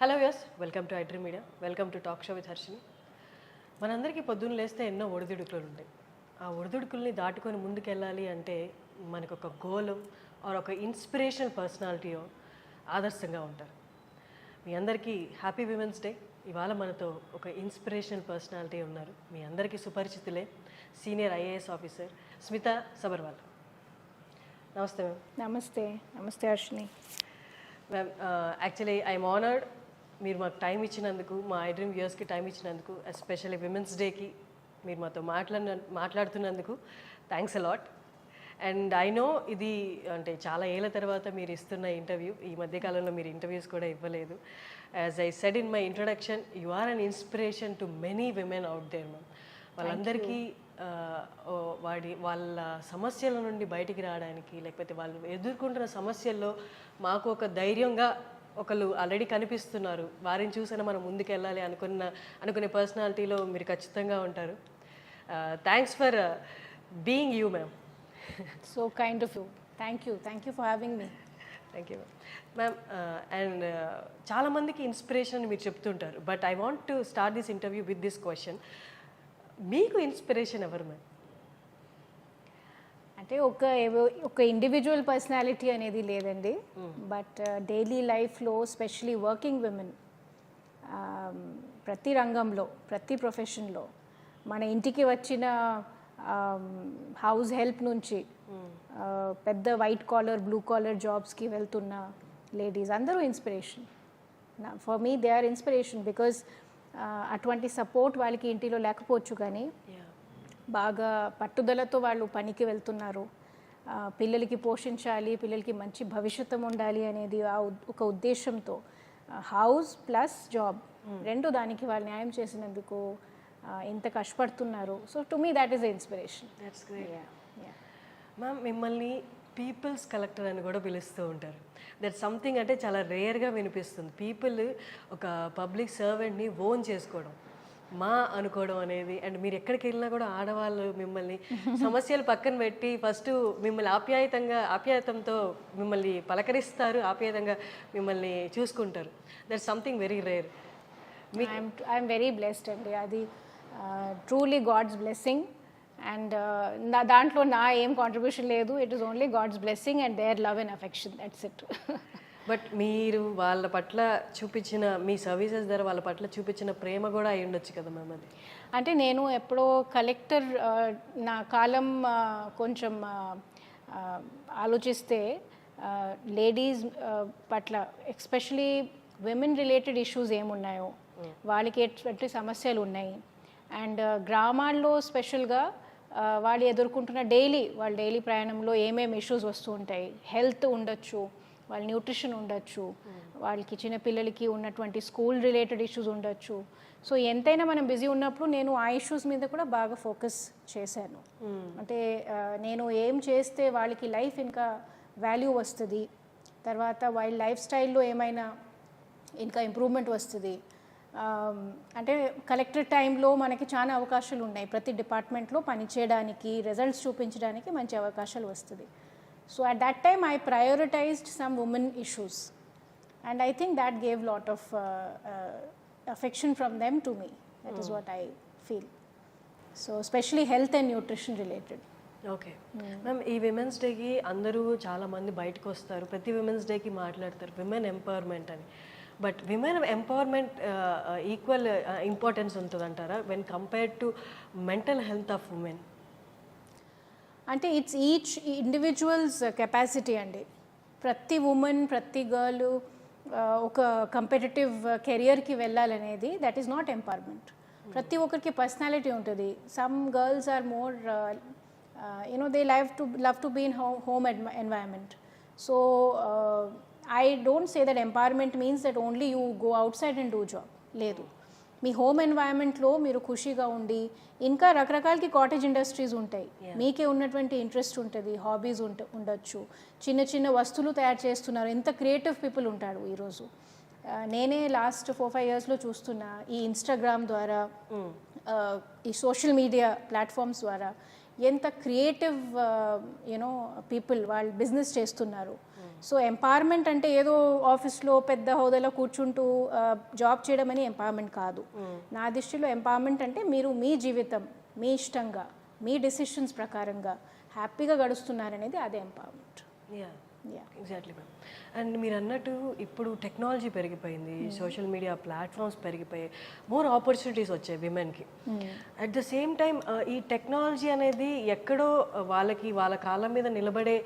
Hello yes, welcome to iDream media, welcome to talk show with Harshini. మనందరికీ పొద్దున్న లేస్తే ఎన్నో ఒడిదుడుకులు ఉంటాయి. ఆ ఒడిదుడుకుల్ని దాటుకొని ముందుకెళ్ళాలి అంటే మనకు ఒక గోల్ ఆర్ ఒక ఇన్స్పిరేషనల్ పర్సనాలిటీయో ఆదర్శంగా ఉంటారు. మీ అందరికీ హ్యాపీ విమెన్స్ డే. ఇవాళ మనతో ఒక ఇన్స్పిరేషనల్ పర్సనాలిటీ ఉన్నారు. మీ అందరికీ సుపరిచితులే, senior IAS officer Smita Sabharwal. Namaste ma'am. Namaste. Namaste Harshini. Ma'am, actually I'm honoured మీరు మాకు టైం ఇచ్చినందుకు, మా iDream వ్యూయర్స్కి టైం ఇచ్చినందుకు, ఎస్పెషల్లీ విమెన్స్ డేకి మీరు మాతో మాట్లాడుతున్నందుకు thanks a lot. And I know ఇది అంటే చాలా ఏళ్ళ తర్వాత మీరు ఇస్తున్న ఇంటర్వ్యూ. ఈ మధ్యకాలంలో మీరు ఇంటర్వ్యూస్ కూడా ఇవ్వలేదు. As I said in my introduction, you are an inspiration to many women out there ma'am. వాళ్ళందరికీ వాళ్ళ సమస్యల నుండి బయటికి రావడానికి, లేకపోతే వాళ్ళు ఎదుర్కొంటున్న సమస్యల్లో మాకు ఒక ధైర్యంగా ఒకళ్ళు ఆల్రెడీ కనిపిస్తున్నారు, వారిని చూసినా మనం ముందుకెళ్ళాలి అనుకునే పర్సనాలిటీలో మీరు ఖచ్చితంగా ఉంటారు. Thanks for being you ma'am. So kind of you. Thank you for having me. Thank you ma'am. And చాలామందికి ఇన్స్పిరేషన్ మీరు చెప్తుంటారు, but I want to start this interview with this question. మీకు ఇన్స్పిరేషన్ ఎవరు మ్యామ్? అంటే ఒక individual personality అనేది లేదండి, but daily లైఫ్లో స్పెషలీ వర్కింగ్ విమెన్ ప్రతి రంగంలో, ప్రతి ప్రొఫెషన్లో, మన ఇంటికి వచ్చిన హౌస్ హెల్ప్ నుంచి పెద్ద వైట్ కాలర్, బ్లూ కాలర్ జాబ్స్కి వెళ్తున్న లేడీస్ అందరూ inspiration. For me they are inspiration because అటువంటి సపోర్ట్ వాళ్ళకి ఇంటిలో లేకపోవచ్చు, కానీ బాగా పట్టుదలతో వాళ్ళు పనికి వెళ్తున్నారు. పిల్లలకి పోషించాలి, పిల్లలకి మంచి భవిష్యత్తు ఉండాలి అనేది ఒక ఉద్దేశంతో హౌస్ ప్లస్ జాబ్ రెండు దానికి వాళ్ళు న్యాయం చేసినందుకు ఎంత కష్టపడుతున్నారు. So to me that is the inspiration. That's great ma'am. మిమ్మల్ని పీపుల్స్ కలెక్టర్ అని కూడా పిలుస్తూ ఉంటారు. దట్ సంథింగ్ అంటే చాలా రేర్గా వినిపిస్తుంది. పీపుల్ ఒక పబ్లిక్ సర్వెంట్ని ఓన్ చేసుకోవడం, మా అనుకోవడం అనేది. అండ్ మీరు ఎక్కడికి వెళ్ళినా కూడా ఆడవాళ్ళు మిమ్మల్ని సమస్యలు పక్కన పెట్టి ఫస్ట్ మిమ్మల్ని ఆప్యాయతంతో మిమ్మల్ని పలకరిస్తారు, ఆప్యాయంగా మిమ్మల్ని చూసుకుంటారు. That something very rare. I'm very blessed అండి. అది ట్రూలీ గాడ్స్ బ్లెస్సింగ్. అండ్ దాంట్లో నా ఏం కాంట్రిబ్యూషన్ లేదు. It is only God's blessing and their love and affection. That's it. But మీరు వాళ్ళ పట్ల చూపించిన, మీ సర్వీసెస్ ద్వారా వాళ్ళ పట్ల చూపించిన ప్రేమ కూడా అయి ఉండొచ్చు కదా మ్యామ్. అది అంటే నేను ఎప్పుడో కలెక్టర్ నా కాలం కొంచెం ఆలోచిస్తే లేడీస్ పట్ల ఎస్పెషలీ విమెన్ రిలేటెడ్ ఇష్యూస్ ఏమున్నాయో, వాళ్ళకి ఎటువంటి సమస్యలు ఉన్నాయి, అండ్ గ్రామాల్లో స్పెషల్గా వాళ్ళు ఎదుర్కొంటున్న వాళ్ళ డైలీ ప్రయాణంలో ఏమేమి ఇష్యూస్ వస్తూ ఉంటాయి. హెల్త్ ఉండొచ్చు, వాళ్ళ న్యూట్రిషన్ ఉండొచ్చు, వాళ్ళకి చిన్నపిల్లలకి ఉన్నటువంటి స్కూల్ రిలేటెడ్ ఇష్యూస్ ఉండొచ్చు. సో ఎంతైనా మనం బిజీ ఉన్నప్పుడు నేను ఆ ఇష్యూస్ మీద కూడా బాగా ఫోకస్ చేశాను. అంటే నేను ఏం చేస్తే వాళ్ళకి లైఫ్ ఇంకా వాల్యూ వస్తుంది, తర్వాత వాళ్ళ లైఫ్ స్టైల్లో ఏమైనా ఇంకా ఇంప్రూవ్మెంట్ వస్తుంది. అంటే కలెక్టర్ టైంలో మనకి చాలా అవకాశాలు ఉన్నాయి. ప్రతి డిపార్ట్మెంట్లో పనిచేయడానికి, రిజల్ట్స్ చూపించడానికి మంచి అవకాశాలు వస్తుంది. So at that time I prioritized some women issues, and I think that gave lot of affection from them to me. That is what I feel. So especially health and nutrition related. Okay ma'am. ఈ women's డేకి అందరూ చాలామంది బయటకు వస్తారు, ప్రతి women's డేకి మాట్లాడతారు women empowerment అని. But women empowerment equal importance ఉంటుందంటారా when compared to mental health of women? అంటే ఇట్స్ ఈచ్ ఇండివిజువల్స్ కెపాసిటీ అండి. ప్రతి ఉమెన్, ప్రతి గర్ల్ ఒక కంపిటేటివ్ కెరియర్కి వెళ్ళాలనేది దట్ ఈస్ నాట్ ఎంపవర్మెంట్. ప్రతి ఒక్కరికి పర్సనాలిటీ ఉంటుంది. Some girls are more they love to be in home environment. So I don't say that empowerment means that only you go out side and do job. లేదు, మీ home ఎన్వైరన్మెంట్లో మీరు ఖుషిగా ఉండి, ఇంకా రకరకాలకి cottage industries ఉంటాయి, మీకే ఉన్నటువంటి interest ఉంటుంది, hobbies ఉండొచ్చు, చిన్న చిన్న వస్తువులు తయారు చేస్తున్నారు, ఎంత క్రియేటివ్ పీపుల్ ఉంటాడు ఈరోజు. నేనే లాస్ట్ 4-5 yearsలో చూస్తున్నా, ఈ ఇన్స్టాగ్రామ్ ద్వారా, ఈ సోషల్ మీడియా ప్లాట్ఫామ్స్ ద్వారా ఎంత క్రియేటివ్ పీపుల్ వాళ్ళు బిజినెస్ చేస్తున్నారు. సో ఎంపవర్మెంట్ అంటే ఏదో ఆఫీస్లో పెద్ద హోదాలో కూర్చుంటూ జాబ్ చేయడం అని ఎంపవర్మెంట్ కాదు. నా దృష్టిలో ఎంపవర్మెంట్ అంటే మీరు మీ జీవితం మీ ఇష్టంగా మీ డెసిషన్స్ ప్రకారంగా హ్యాపీగా గడుస్తున్నారనేది అదే ఎంపవర్మెంట్. Exactly ma'am. అండ్ మీరు అన్నట్టు ఇప్పుడు టెక్నాలజీ పెరిగిపోయింది, సోషల్ మీడియా ప్లాట్ఫామ్స్ పెరిగిపోయాయి, మోర్ ఆపర్చునిటీస్ వచ్చాయి విమెన్కి. అట్ ద సేమ్ టైం ఈ టెక్నాలజీ అనేది ఎక్కడో వాళ్ళ కాళ్ళ మీద నిలబడే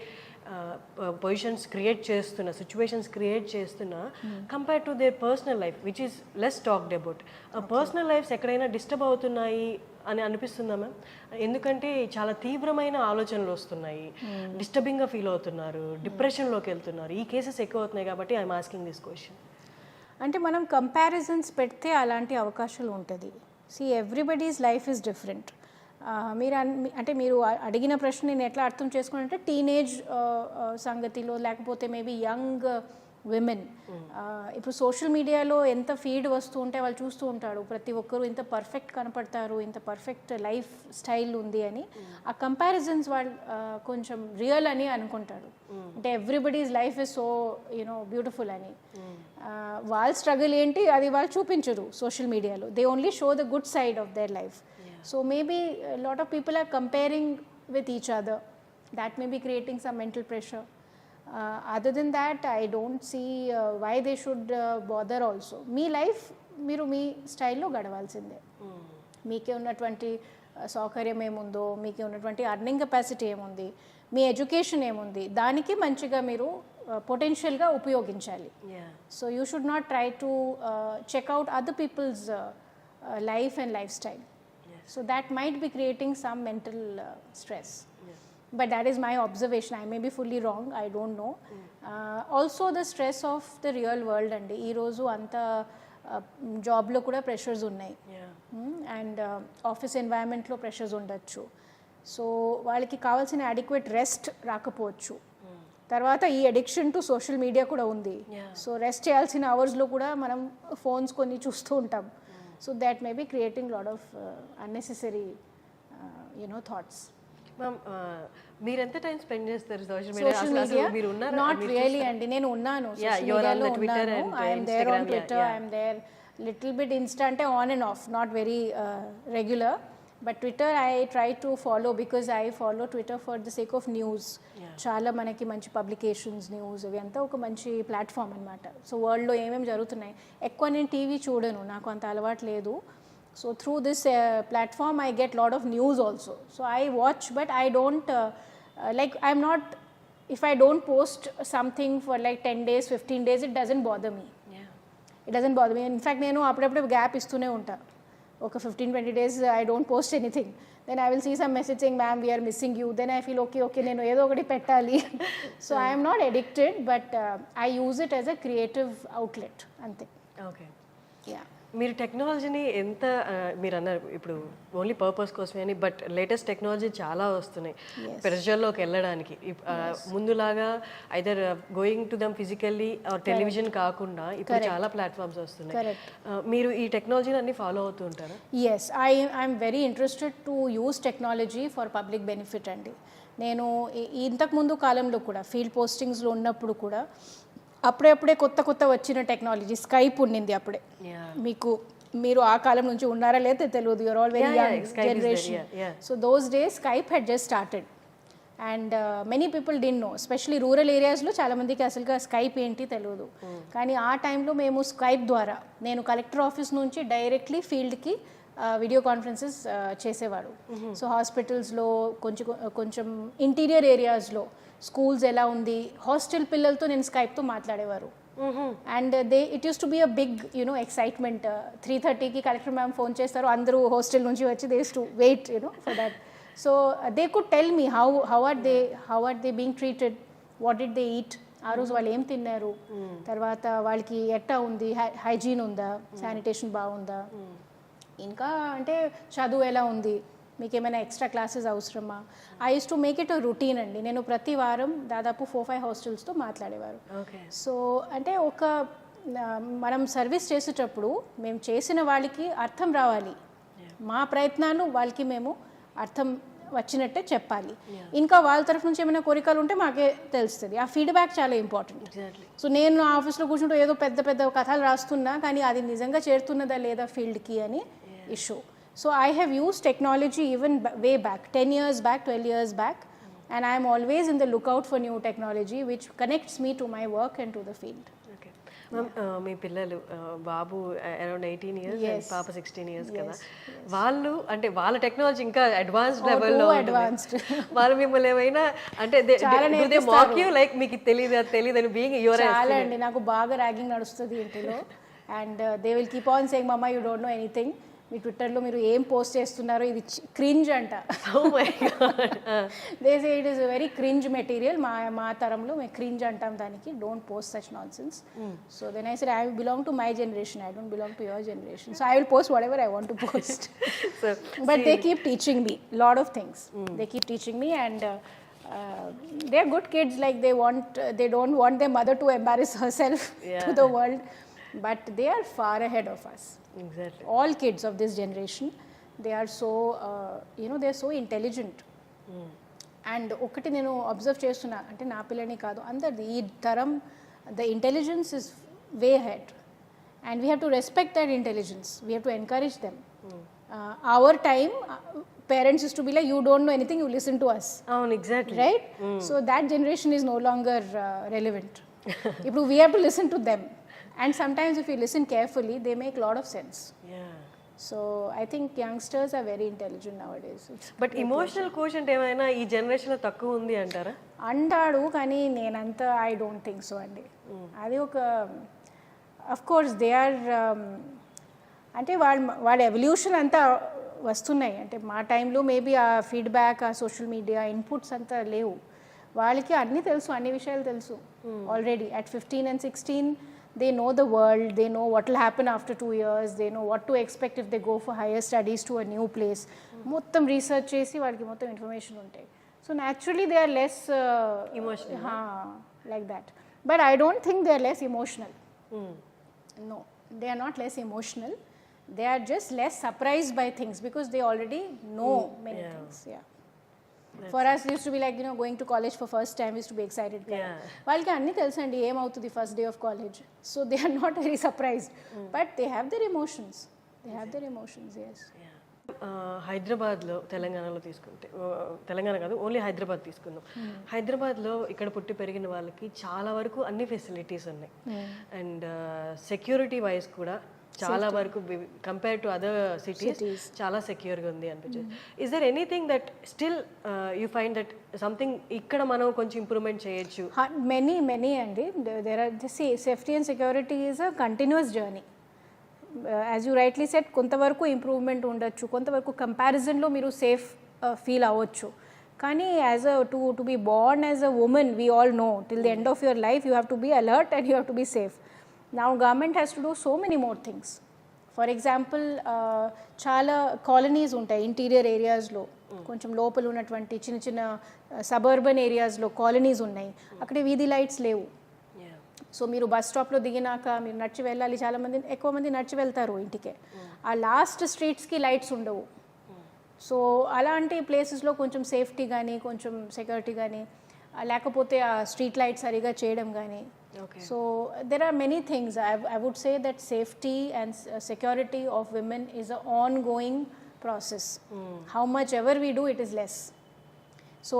పొజిషన్స్ క్రియేట్ చేస్తున్న, సిచ్యువేషన్స్ క్రియేట్ చేస్తున్న compare to their personal life which is less talked about. Personal lifes ఎక్కడైనా డిస్టర్బ్ అవుతున్నాయి అని అనిపిస్తుందా మ్యామ్? ఎందుకంటే చాలా తీవ్రమైన ఆలోచనలు వస్తున్నాయి, డిస్టర్బింగ్గా ఫీల్ అవుతున్నారు, డిప్రెషన్లోకి వెళ్తున్నారు. ఈ కేసెస్ ఎక్కువ అవుతున్నాయి కాబట్టి ఐఎమ్ ఆస్కింగ్ దిస్ క్వశ్చన్. అంటే మనం కంపారిజన్స్ పెడితే అలాంటి అవకాశాలు ఉంటుంది. See everybody's life is different. మీరు అడిగిన ప్రశ్న నేను ఎట్లా అర్థం చేసుకున్నానంటే టీనేజ్ సంగతిలో లేకపోతే మేబీ యంగ్ విమెన్ ఇప్పుడు సోషల్ మీడియాలో ఎంత ఫీడ్ వస్తూ ఉంటే వాళ్ళు చూస్తూ ఉంటాడు, ప్రతి ఒక్కరూ ఇంత పర్ఫెక్ట్ కనపడతారు, ఇంత పర్ఫెక్ట్ లైఫ్ స్టైల్ ఉంది అని ఆ కంపారిజన్స్ వాళ్ళు కొంచెం రియల్ అని అనుకుంటాడు. అంటే everybody's life is so beautiful అని. వాళ్ళ స్ట్రగుల్ ఏంటి అది వాళ్ళు చూపించరు సోషల్ మీడియాలో. They only show the good side of their life. So maybe a lot of people are comparing with each other. That may be creating some mental pressure. Other than that, I don't see why they should bother also. Me life మీరు మీ స్టైల్లో గడవాల్సిందే. మీకే ఉన్నటువంటి సౌకర్యం ఏముందో, మీకే ఉన్నటువంటి earning capacity ఏముంది, మీ education ఏముంది, దానికి మంచిగా మీరు పొటెన్షియల్గా ఉపయోగించాలి. So you should not try to check out other people's life and life style. So that might be creating some mental stress. But that is my observation. I may be fully wrong. I don't know. Also the stress of the real world and ee roju anta job lo kuda pressures unnai. And office environment lo pressures undachu. So వాళ్ళకి కావాల్సిన adequate rest రాకపోవచ్చు. తర్వాత ఈ addiction to social media కూడా ఉంది. So rest చేయాల్సిన అవర్స్లో కూడా మనం ఫోన్స్ కొన్ని చూస్తూ ఉంటాం. So that may be creating a lot of unnecessary, thoughts. Ma'am, మీరు ఎంత టైం స్పెండ్ చేస్తారు సోషల్ మీడియా? మీరు ఉన్నారా? Not really అండి. నేను ఉన్నాను సోషల్ మీడియాలో ఉన్నాను. I am there on Twitter, I am there little bit Insta అంటే on and off, not very regular. But Twitter I try to follow because I follow Twitter for the sake of news. చాలా మనకి మంచి publications news అవి అంతా ఒక మంచి platform అనమాట. So వరల్డ్లో ఏమేమి జరుగుతున్నాయి, ఎక్కువ నేను టీవీ చూడను, నాకు అంత అలవాటు లేదు. So through this platform I get lot of news also. So I watch but I don't like I'm not, if I don't post something for like 10 days 15 days it doesn't bother me. It doesn't bother me. In fact నేను అప్పుడప్పుడు gap ఇస్తూనే ఉంటా. ఒక 15-20 days I don't post anything. Then I will see some message saying ma'am we are missing you. Then I feel okay నేను ఏదో ఒకటి పెట్టాలి. So I am not addicted but I use it as a creative outlet అంతే. Okay. మీరు టెక్నాలజీని ఎంత మీరు అన్నారు ఇప్పుడు ఓన్లీ పర్పస్ కోసమే అని, బట్ లేటెస్ట్ టెక్నాలజీ చాలా వస్తున్నాయి ప్రజల్లోకి వెళ్ళడానికి. ముందులాగా either going to them physically or television కాకుండా ఇప్పుడు చాలా ప్లాట్ఫామ్స్ వస్తున్నాయి. మీరు ఈ టెక్నాలజీని అన్ని ఫాలో అవుతూ ఉంటారా? Yes, I'm very interested to use technology for public benefit అండి. నేను ఇంతకుముందు కాలంలో కూడా ఫీల్డ్ పోస్టింగ్స్లో ఉన్నప్పుడు కూడా అప్పుడే కొత్త వచ్చిన టెక్నాలజీ స్కైప్ ఉండింది అప్పుడే. మీరు ఆ కాలం నుంచి ఉన్నారా లేదా తెలియదు, you are all very young generation. So those days Skype had just started and many people didn't know, especially rural ఏరియాస్లో చాలామందికి అసలుగా స్కైప్ ఏంటి తెలియదు. కానీ ఆ టైంలో మేము స్కైప్ ద్వారా నేను కలెక్టర్ ఆఫీస్ నుంచి డైరెక్ట్లీ ఫీల్డ్కి వీడియో కాన్ఫరెన్సెస్ చేసేవాడు. సో హాస్పిటల్స్లో కొంచెం ఇంటీరియర్ ఏరియాస్లో స్కూల్స్ ఎలా ఉంది, హాస్టల్ పిల్లలతో నేను స్కైప్తో మాట్లాడేవారు. And it use to be a big excitement. 3:30కి కలెక్టర్ మ్యామ్ ఫోన్ చేస్తారు, అందరూ హాస్టల్ నుంచి వచ్చి they use to wait for that. So they could tell me how are they being treated, what did they eat, ఆ రోజు వాళ్ళు ఏం తిన్నారు, తర్వాత వాళ్ళకి ఎట్టా ఉంది, హైజీన్ ఉందా, శానిటేషన్ బాగుందా, ఇంకా అంటే చదువు ఎలా ఉంది, మీకు ఏమైనా ఎక్స్ట్రా క్లాసెస్ అవసరమా. I use to make it a routine అండి. నేను ప్రతి వారం దాదాపు 4-5 హాస్టల్స్తో మాట్లాడేవారు. సో అంటే మనం సర్వీస్ చేసేటప్పుడు మేము చేసిన వాళ్ళకి అర్థం రావాలి, మా ప్రయత్నాలు వాళ్ళకి మేము వచ్చినట్టే చెప్పాలి. ఇంకా వాళ్ళ తరఫు నుంచి ఏమైనా కోరికలు ఉంటే మాకే తెలుస్తుంది. ఆ ఫీడ్బ్యాక్ చాలా ఇంపార్టెంట్. సో నేను నా ఆఫీస్లో కూర్చుంటూ ఏదో పెద్ద పెద్ద కథలు రాస్తున్నా కానీ అది నిజంగా చేరుతున్నదా లేదా ఫీల్డ్కి అని issue. So I have use technology even way back 10 years back, 12 years back, and I am always in the lookout for new technology which connects me to my work and to the field. మీ పిల్లలు బాబు around 18 years and పాప 16 years కదా, వాళ్ళు అంటే వాళ్ళ technology ఇంకా advanced లెవెల్లో advanced. వాళ్ళు మిమ్మల్ని ఏమైనా అంటే దే మాక్ యూ లైక్ మీకు తెలియదు అని బీయింగ్ యువర్? చాలా అండి, నాకు బాగా ర్యాగింగ్ నడుస్తుంది ఇంటిలో. And they will keep on saying mamma you don't know anything, మీ ట్విట్టర్లో మీరు ఏం పోస్ట్ చేస్తున్నారో ఇది క్రింజ్ అంట. They say it is very cringe material, మా తరంలో మేము క్రింజ్ అంటాం దానికి, don't post such nonsense. So then I said I belong to my generation, I don't belong to your generation, so I will post whatever I want to post. But they keep teaching me lot of things, they keep teaching me and they are good kids, like they don't want their mother to embarrass herself to the world, but they are far ahead of us. Exactly. All kids of this generation, they are so they are so intelligent. And ఒకటి నేను observe చేస్తున్నా, అంటే నా పిల్లని కాదు అందరిది ఈ తరం, the intelligence is way ahead and we have to respect that intelligence, we have to encourage them. Our time parents used to be like, you don't know anything, you listen to us. Oh, exactly. Right? So that generation is no longer relevant. Now we have to listen to them, and sometimes if you listen carefully they make a lot of sense. Yeah. So I think youngsters are very intelligent nowadays. But emotional quotient ఏమైనా ఈ generation లో తక్కువ ఉంది అంటారా? అంటాడు కానీ నేనంతా I don't think so అండి. అది ఒక అఫ్ కోర్స్ దే ఆర్ అంటే వాళ్ళ ఎవల్యూషన్ అంతా వస్తున్నాయి. అంటే మా టైంలో మేబీ ఆ ఫీడ్బ్యాక్, ఆ సోషల్ మీడియా ఇన్పుట్స్ అంతా లేవు. వాళ్ళకి అన్నీ తెలుసు, అన్ని విషయాలు తెలుసు already. At 15 and 16 they know the world, they know what will happen after 2 years, they know what to expect if they go for higher studies to a new place. మొత్తం research చేసి వాళ్ళకి మొత్తం ఇన్ఫర్మేషన్ ఉంటాయి. So naturally they are less emotional like that. But I don't think they are less emotional. No, they are not less emotional. They are just less surprised by things because they already know many things. Yeah. For us it used to be like, going to college for first time, we used to be excited. వాళ్ళకి అన్నీ తెలుసండి ఏం అవుతుంది first day of college. So they are not very surprised, but they have their emotions. Yes. హైదరాబాద్లో, తెలంగాణలో తీసుకుంటే, తెలంగాణ కాదు only Hyderabad తీసుకుందాం. హైదరాబాద్లో ఇక్కడ పుట్టి పెరిగిన వాళ్ళకి చాలా వరకు అన్ని ఫెసిలిటీస్ ఉన్నాయి అండ్ సెక్యూరిటీ వైజ్ కూడా చాలా వరకు కంపేర్ టు అదర్ సిటీస్ చాలా సెక్యూర్గా ఉంది అనిపించింది. Is there anything that still you find that something ఇక్కడ మనం కొంచెం ఇంప్రూవ్మెంట్ చేయొచ్చు? మెనీ అండి. There are safety and security is a continuous journey. As you rightly said, కొంతవరకు ఇంప్రూవ్మెంట్ ఉండొచ్చు, కొంతవరకు కంపారిజన్లో మీరు సేఫ్ ఫీల్ అవ్వచ్చు. కానీ as to be born as a woman, we all know till the end of your life you have to be alert and you have to be safe. Now government has to do so many more things. For example, చాలా colonies ఉంటాయి interior ఏరియాస్లో, కొంచెం లోపల ఉన్నటువంటి చిన్న చిన్న suburban ఏరియాస్లో colonies ఉన్నాయి. అక్కడ వీధి లైట్స్ లేవు. సో మీరు బస్ స్టాప్లో దిగినాక మీరు నడిచి వెళ్ళాలి. ఎక్కువ మంది నడిచి వెళ్తారు ఇంటికే. ఆ లాస్ట్ స్ట్రీట్స్కి లైట్స్ ఉండవు. సో అలాంటి ప్లేసెస్లో కొంచెం సేఫ్టీ కానీ, కొంచెం సెక్యూరిటీ కానీ, లేకపోతే ఆ స్ట్రీట్ లైట్ సరిగా చేయడం కానీ. So there are many things. I would say that safety and security of women is an ongoing process. How much ever we do, it is less. So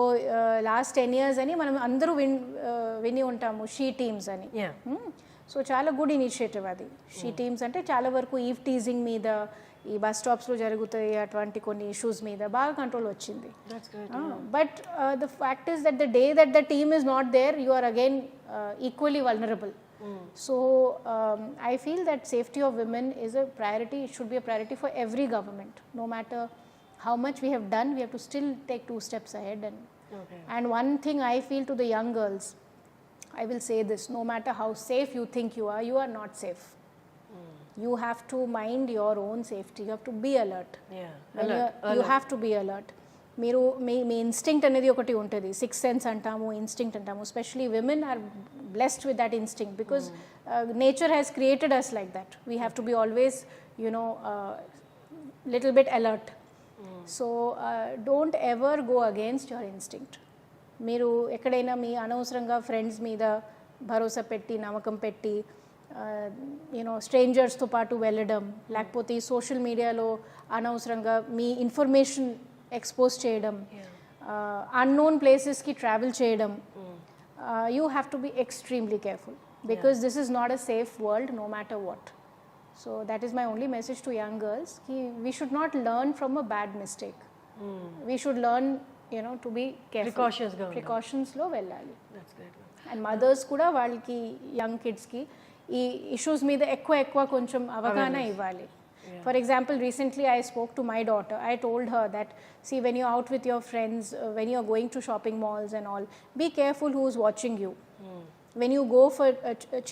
last 10 years ani manam andaru విని ఉంటాము she teams అని. So చాలా good initiative అది. She teams అంటే చాలా వరకు eve teasing మీద, ఈ బస్ స్టాప్స్లో జరుగుతాయి అటువంటి కొన్ని ఇష్యూస్ మీద బాగా కంట్రోల్ వచ్చింది. But the fact is that the day that the team is not there, you are again equally vulnerable. So I feel that safety of women is a priority. It should be a priority for every government. No matter how much we have done, we have to still take 2 steps ahead. And one thing I feel to the young girls, I will say this: no matter how safe you think you are not safe. You have to mind your own safety. You have to be alert. You have to be alert. మీరు మీ instinct అనేది ఒకటి ఉంటుంది. 6th sense అంటాము, instinct అంటాము. Especially women are blessed with that instinct because nature has created us like that. We have to be always little bit alert. So don't ever go against your instinct. మీరు ఎక్కడైనా మీ అనవసరంగా friends మీద భరోసా పెట్టి నమ్మకం పెట్టి స్ట్రేంజర్స్తో పాటు వెళ్ళడం, లేకపోతే ఈ సోషల్ మీడియాలో అనవసరంగా మీ ఇన్ఫర్మేషన్ ఎక్స్పోజ్ చేయడం, అన్నోన్ ప్లేసెస్కి ట్రావెల్ చేయడం, you have to be extremely careful because this is not a safe world no matter what. So that is my only message to young girls. We should not learn from a bad mistake. We should learn, to be careful. Precautions lo vellali. That's great. And mothers kuda వాళ్ళకి young kids ki ఈ issues మీద ఎక్కువ కొంచెం అవగాహన ఇవ్వాలి. For example, recently I spoke to my daughter. I told her that, see, when you're out with your friends, when you're going to shopping malls and all, be careful who's watching you. When you go for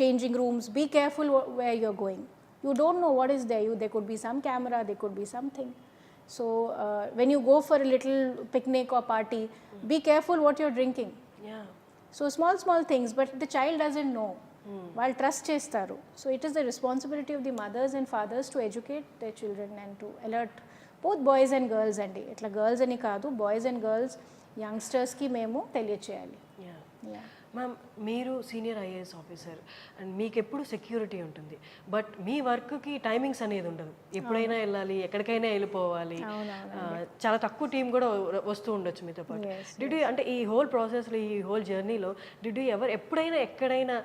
changing rooms, be careful where you're going. You don't know what is there. There could be some camera, there could be something. So when you go for a little picnic or party, be careful what you're drinking. Yeah. So small things, but the child doesn't know. While trust chestaru. So it is the responsibility of the mothers and fathers to educate their children and to alert both boys and girls andi. Itla girls ani kaadu, boys and girls, youngsters ki memo teliyacheyali. Yeah. Ma'am, మీరు senior IAS officer and మీకు ఎప్పుడు security ఉంటుంది, but మీ వర్క్కి timings అనేది ఉండదు. ఎప్పుడైనా వెళ్ళాలి, ఎక్కడికైనా వెళ్ళిపోవాలి, చాలా తక్కువ టీం కూడా వస్తూ ఉండొచ్చు మీతో పాటు. డిడ్ యూ అంటే ఈ హోల్ ప్రాసెస్లో, ఈ హోల్ జర్నీలో డిడ్ యూ ఎప్పుడైనా ఎక్కడైనా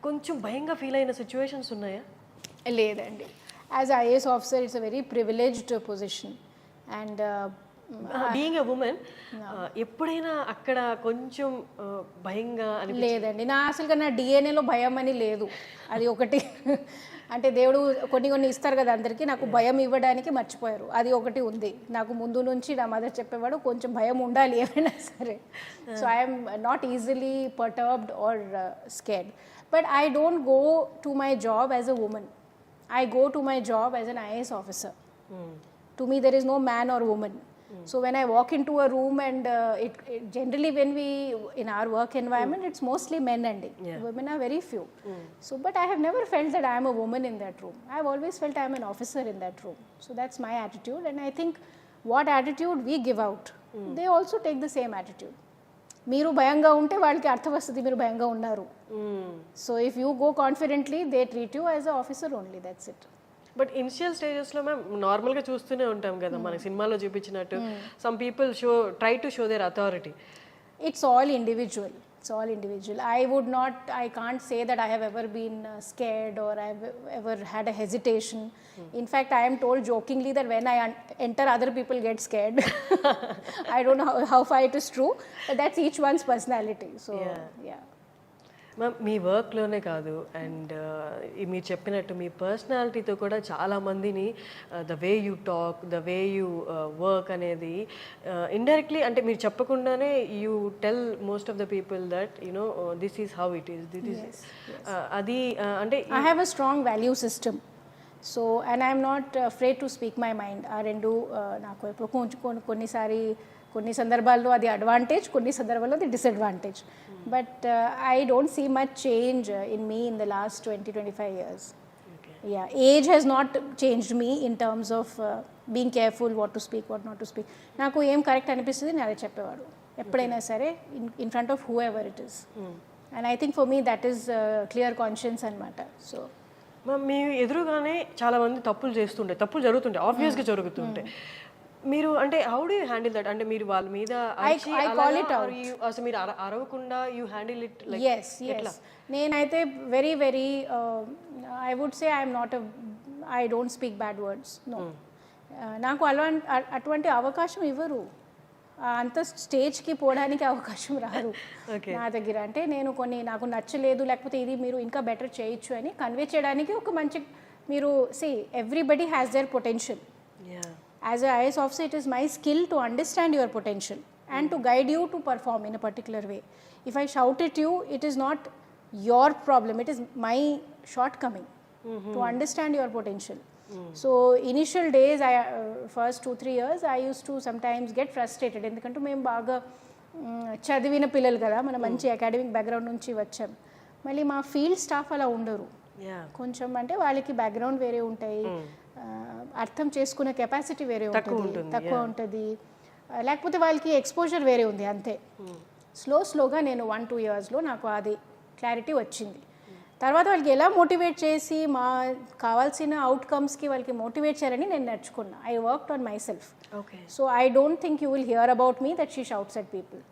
కొంచెం భయంగా ఫీల్ అయిన సిచ్యువేషన్స్ ఉన్నాయా? లేదండి. As IAS officer it's a very privileged position and being a women ఎప్పుడైనా అక్కడ కొంచెం భయంగా లేదండి. అసలుగా నా డిఎన్ఏలో భయం అని లేదు. అది ఒకటి అంటే దేవుడు కొన్ని ఇస్తారు కదా అందరికీ, నాకు భయం ఇవ్వడానికి మర్చిపోయారు. అది ఒకటి ఉంది నాకు. ముందు నుంచి నా మదర్ చెప్పేవాడు కొంచెం భయం ఉండాలి ఏమైనా సరే. So I'm not easily perturbed or scared. But I don't go to my job as a woman. I go to my job as an IAS officer. To me there is no man or woman. So when I walk into a room and it generally when we in our work environment it's mostly men and women are very few. So but I have never felt that I am a woman in that room. I have always felt I am an officer in that room. So that's my attitude, and I think what attitude we give out, they also take the same attitude. మీరు భయంగా ఉంటే వాళ్ళకి అర్థం వస్తుంది మీరు భయంగా ఉన్నారు. So if you go confidently, they treat you as an officer only. That's it. But initial స్టేజెస్లో మ్యామ్ నార్మల్గా చూస్తూనే ఉంటాం కదా మన సినిమాలో చూపించినట్టు, some people try to show their authority. It's all individual. I can't say that I have ever been scared or I have ever had a hesitation. In fact, I am told jokingly that when I enter, other people get scared. I don't know how far it is true, but that's each one's personality. So yeah. Ma'am, మీ వర్క్లోనే కాదు అండ్ మీరు చెప్పినట్టు మీ పర్సనాలిటీతో కూడా చాలామందిని the way you talk, the way you work అనేది ఇండైరెక్ట్లీ అంటే మీరు చెప్పకుండానే you tell most of the people that this is how it is, this is అది అంటే I have a strong value system. So and I'm not afraid to speak my mind. ఆ రెండు నాకు ఎప్పుడు కొన్ని సందర్భాల్లో అది అడ్వాంటేజ్, కొన్ని సందర్భాల్లో అది disadvantage. But I don't see much change in me in the last 20-25 years. Okay. Yeah, age has not changed me in terms of being careful what to speak, what not to speak. నాకు ఏం correct అనిపిస్తుంది నేను అదే చెప్పేవాడు ఎప్పుడైనా సరే in front of whoever it is. And I think for me that is clear conscience అన్నమాట. So మీ ఎదురుగానే చాలా మంది తప్పులు జరుగుతుంటాయి, ఆబ్వియస్గా జరుగుతుంటాయి. మీరు అంటే how do you handle that? అంటే మీరు వాళ్ళ మీద అసలు మీరు అరవకుండా you handle it like? yes. నేనైతే very very I would say I don't speak bad words. No, నాకు అటువంటి అవకాశం ఇవ్వరు. అంత స్టేజ్కి పోవడానికి అవకాశం రాదు నా దగ్గర. అంటే నేను నాకు నచ్చలేదు, లేకపోతే ఇది మీరు ఇంకా బెటర్ చేయొచ్చు అని కన్వే చేయడానికి ఒక మంచి మీరు everybody has their potential. As an IAS officer, it is my skill to understand your potential and to guide you to perform in a particular way. If I shout at you, it is not your problem, it is my shortcoming to understand your potential. So initial days, first 2-3 years, I used to sometimes get frustrated. ఎందుకంటే మేము బాగా చదివిన పిల్లలు కదా, మన మంచి academic background నుంచి వచ్చాం. మళ్ళీ మా ఫీల్డ్ స్టాఫ్ అలా ఉండరు కొంచెం, అంటే వాళ్ళకి బ్యాక్గ్రౌండ్ వేరే ఉంటాయి, అర్థం చేసుకునే కెపాసిటీ వేరే తక్కువ ఉంటుంది, ఉంటుంది, తక్కువ ఉంటుంది. లేకపోతే వాళ్ళకి ఎక్స్పోజర్ వేరే ఉంది అంతే. స్లోగా నేను 1-2 ఇయర్స్లో నాకు అది క్లారిటీ వచ్చింది. తర్వాత వాళ్ళకి ఎలా మోటివేట్ చేసి మా కావాల్సిన అవుట్కమ్స్కి వాళ్ళకి మోటివేట్ చేయాలని నేను నేర్చుకున్నా. I worked on my self. Okay. So I don't think you will hear about me that she shouts at people,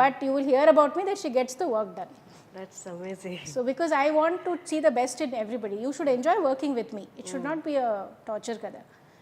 but you will hear about me that she gets the work done. That's amazing. So because I want to see the best in everybody, you should enjoy working with me. It should not be a torture kada.